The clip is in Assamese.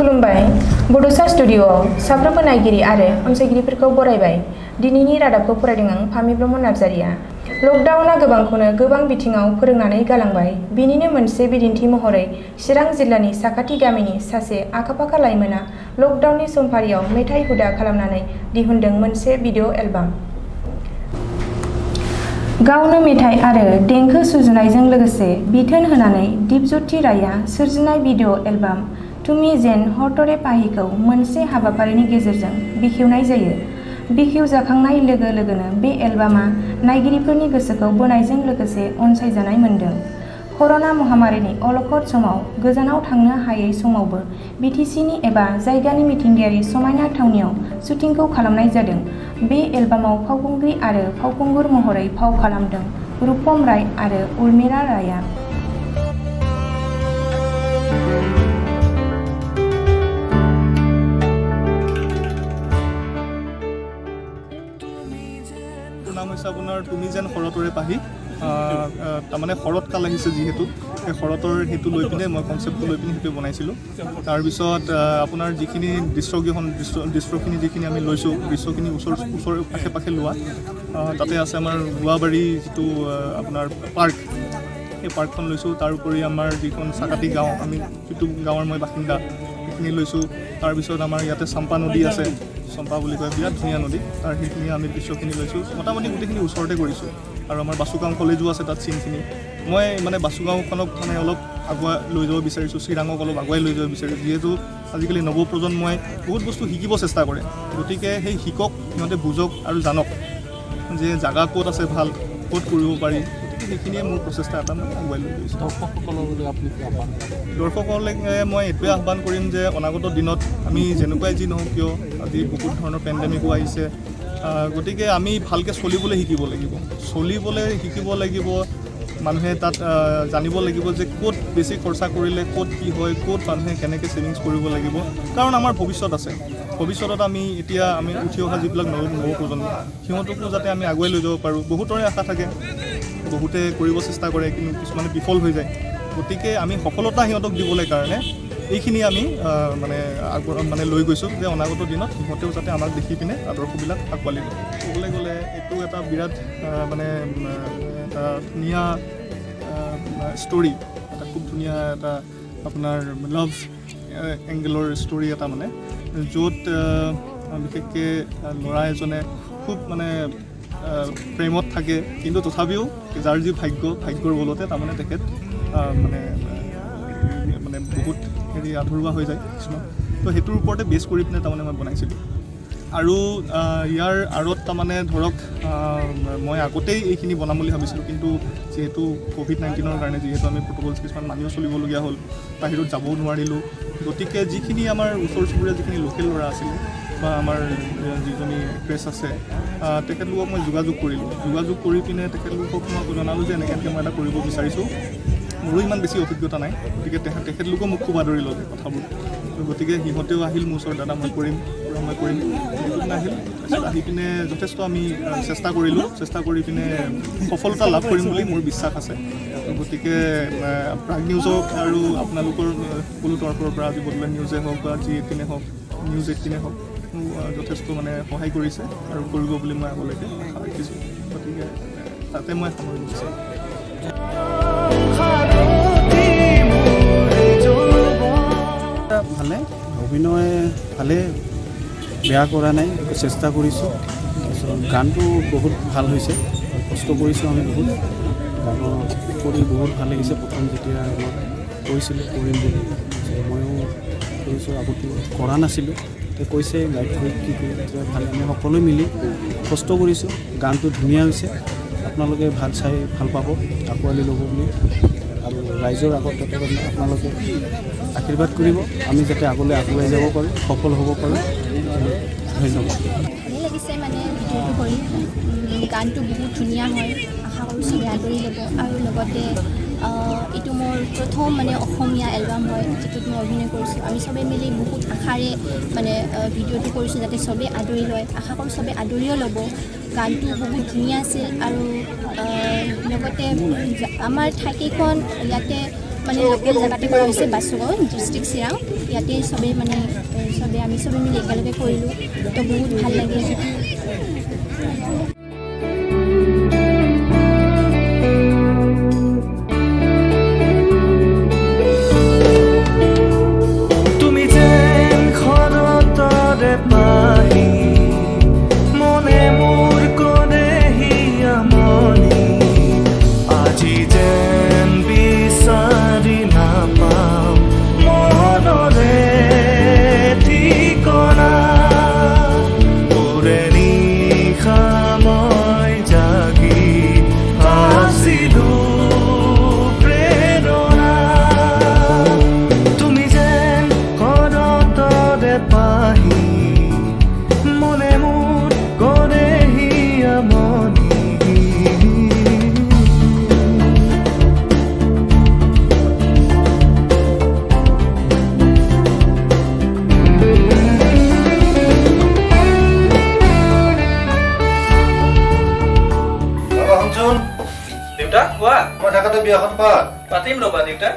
खुलुमबाय बड'सा स्टुडिअ'आव साफ्रोमबो नायगिरि आरो अनसायगिरिफोरखौ बरायबाय। दिनैनि रादाबखौ फरायदों आं फामि ब्रह्म नार्जारिया। लकडाउनआ गोबांखौनो गोबां बिथिङाव फोरोंनानै गालांबाय। बिनिनो मोनसे बिदिन्थि महरै चिरां जिल्लानि साखाथि गामिनि सासे आखा-फाखा लाइमोना लकडाउननि समफारियाव मेथाइ हुदा खालामनानै दिहुनदों मोनसे भिडिअ एलबाम। गावनो मेथाइ आरो देंखो सुजुनायजों लोगोसे बिथोन होनानै दिपज्योति रायआ सोरजिनाय भिडिअ एलबाम तुमी जेन हरतरे पाहीखौ मोनसे हाबाफारिनि गेजेरजों बेखेवनाय जायो। बेखेवजाखांनाय लोगो लोगोनो बे एलबामा नायगिरिफोरनि गोसोखौ बोनायजों लोगोसे अनसायजानाय मोनदों। कर'ना महामारिनि अलखद समाव गोजानाव थांनो हायै समावबो बिटिसिनि एबा जायगानि मिथिंगायारि समायना थावनियाव शुटिंखौ खालामनाय जादों। बे एलबामाव फावखुंग्रि आरो फावखुंगुर महरै फाव खालामदों रुपम राय आरो उर्मिला रायआ। नाम হৈছে আপোনাৰ তুমি যেন শৰতৰে পাহি। তাৰমানে শৰৎকাল আহিছে যিহেতু সেই শৰতৰ সেইটো লৈ পিনে মই কনচেপ্টটো লৈ পিনে সেইটো বনাইছিলোঁ। তাৰপিছত আপোনাৰ যিখিনি দৃশ্যখিনি যিখিনি আমি লৈছোঁ দৃশ্যখিনি ওচৰ আশে পাশে লোৱা তাতে আছে আমাৰ গুৱাবাৰী যিটো আপোনাৰ পাৰ্ক সেই পাৰ্কখন লৈছোঁ। তাৰোপৰি আমাৰ যিখন চাকাতি গাঁও আমি যিটো গাঁৱৰ মই বাসিন্দা সেইখিনি লৈছোঁ। তাৰপিছত আমাৰ ইয়াতে চাম্পা নদী আছে, চম্পা বুলি কয় বিৰাট ধুনীয়া নদী, তাৰ সেইখিনি আমি দৃশ্যখিনি লৈছোঁ। মোটামুটি গোটেইখিনি ওচৰতে কৰিছোঁ। আৰু আমাৰ বাসুগাঁও কলেজো আছে তাত চিনখিনি। মই মানে বাসুগাঁওখনক মানে অলপ আগুৱাই লৈ যাব বিচাৰিছোঁ, চিৰাঙক অলপ আগুৱাই লৈ যাব বিচাৰিছোঁ। যিহেতু আজিকালি নৱপ্ৰজন্মই বহুত বস্তু শিকিব চেষ্টা কৰে, গতিকে সেই শিকক, সিহঁতে বুজক আৰু জানক যে জাগা ক'ত আছে ভাল, ক'ত কৰিব পাৰি। গতিকে সেইখিনিয়ে মোৰ প্ৰচেষ্টা এটা মই আগুৱাই লৈ গৈছোঁ। দৰ্শকসকলে মই এইটোৱে আহ্বান কৰিম যে অনাগত দিনত আমি যেনেকুৱাই যি নহওক কিয় আজি বহুত ধৰণৰ পেণ্ডেমিকো আহিছে, গতিকে আমি ভালকৈ চলিবলৈ শিকিব লাগিব। মানুহে তাত জানিব লাগিব যে ক'ত বেছি খৰচা কৰিলে ক'ত কি হয়, ক'ত মানুহে কেনেকৈ ছেভিংছ কৰিব লাগিব, কাৰণ আমাৰ ভৱিষ্যত আছে। ভৱিষ্যতত আমি উঠি অহা যিবিলাক নৱপ্ৰজন্ম সিহঁতকো যাতে আমি আগুৱাই লৈ যাব পাৰোঁ। বহুতৰে আশা থাকে, বহুতে কৰিব চেষ্টা কৰে কিন্তু কিছুমানে বিফল হৈ যায়। গতিকে আমি সফলতা সিহঁতক দিবলৈ কাৰণে এইখিনি আমি মানে লৈ গৈছোঁ যে অনাগত দিনত সিহঁতেও যাতে আমাক দেখি পিনে আদৰ্শবিলাক আঁকোৱালি লয়। ক'বলৈ গ'লে এইটো এটা বিৰাট মানে এটা ধুনীয়া ষ্টৰি, এটা খুব ধুনীয়া এটা আপোনাৰ লাভ এংগেলৰ ষ্টৰি এটা, মানে য'ত বিশেষকৈ ল'ৰা এজনে খুব মানে প্ৰেমত থাকে, কিন্তু তথাপিও যাৰ যি ভাগ্যৰ বলতে তাৰমানে তেখেত মানে বহুত আধৰুৱা হৈ যায় কিছুমান। তো সেইটোৰ ওপৰতে বেছ কৰি পিনে তাৰমানে মই বনাইছিলোঁ। আৰু ইয়াৰ আঁৰত তাৰমানে ধৰক মই আগতেই এইখিনি বনাম বুলি ভাবিছিলোঁ, কিন্তু যিহেতু ক'ভিড-19ৰ কাৰণে যিহেতু আমি প্ৰট'কলছ কিছুমান মানিও চলিবলগীয়া হ'ল, বাহিৰত যাবও নোৱাৰিলোঁ। গতিকে যিখিনি আমাৰ ওচৰ চুবুৰীয়া যিখিনি লোকেল ল'ৰা আছিলে বা আমাৰ যিজনী প্ৰেছ আছে তেখেতলোকক মই যোগাযোগ কৰি পিনে তেখেতলোকক মই জনালোঁ যে এনেকৈ মই এটা কৰিব বিচাৰিছোঁ। মোৰো ইমান বেছি অভিজ্ঞতা নাই, গতিকে তেখেতলোকেও মোক খুব আদৰি ল'লে কথাবোৰ। গতিকে সিহঁতেও আহিল মোৰ ওচৰত, দাদা মই কৰিম। আহিল, তাৰপিছত আহি পিনে যথেষ্ট আমি চেষ্টা কৰি পিনে সফলতা লাভ কৰিম বুলি মোৰ বিশ্বাস আছে। গতিকে প্ৰাগ নিউজক আৰু আপোনালোকৰ সকলো তৰফৰ পৰা আজি বদলা নিউজে হওক বা G18 হওক, নিউজ 18 হওক যথেষ্ট মানে সহায় কৰিছে আৰু কৰিব বুলি মই আগলৈকে আশা ৰাখিছোঁ। গতিকে তাতে মই সামৰিব বিচাৰোঁ। ভালে অভিনয় ভালে, বেয়া কৰা নাই, চেষ্টা কৰিছোঁ। তাৰপিছত গানটো বহুত ভাল হৈছে, কষ্ট কৰিছোঁ আমি বহুত, গান কৰি বহুত ভাল লাগিছে। প্ৰথম যেতিয়া মই কৈছিলোঁ কৰিম বুলি, ময়ো কৰিছোঁ, আগতে কৰা নাছিলোঁ, তেওঁ কৈছে গাইড কৰি কি কৰি তেতিয়া ভাল, আমি সকলোৱে মিলি কষ্ট কৰিছোঁ। গানটো ধুনীয়া হৈছে, আপোনালোকে চাই ভাল পাব, আঁকোৱালি ল'ব বুলি। আৰু ৰাইজৰ আগত আপোনালোকে আশীৰ্বাদ কৰিব, আমি যাতে আগলৈ আগুৱাই যাব পাৰোঁ, সফল হ'ব পাৰোঁ। ধন্যবাদ। ভালেই লাগিছে মানে ভিডিঅ'টো কৰি, গানটো বহুত ধুনীয়া হয়, আশা কৰোঁ চবেই আদৰি ল'ব। আৰু লগতে এইটো মোৰ প্ৰথম মানে অসমীয়া এলবাম হয় যিটোত মই অভিনয় কৰিছোঁ। আমি চবেই মিলি বহুত আশাৰে মানে ভিডিঅ'টো কৰিছোঁ যাতে চবেই আদৰি লয়, আশা কৰোঁ চবেই আদৰিও ল'ব। গানটো বহুত ধুনীয়া আছিল আৰু লগতে আমাৰ ঠাইকেইখন ইয়াতে মানে লোকেল জেগাতে কৰা হৈছে বাছুগাঁও ডিষ্ট্ৰিক্ট চিৰাং ইয়াতে চবেই মানে আমি চবেই মিলি একেলগে কৰিলোঁ তো বহুত ভাল লাগিল দেউতা কোৱা মই থাকোঁতে বিয়াখন পাত পাতিম ৰ'বা দেউতা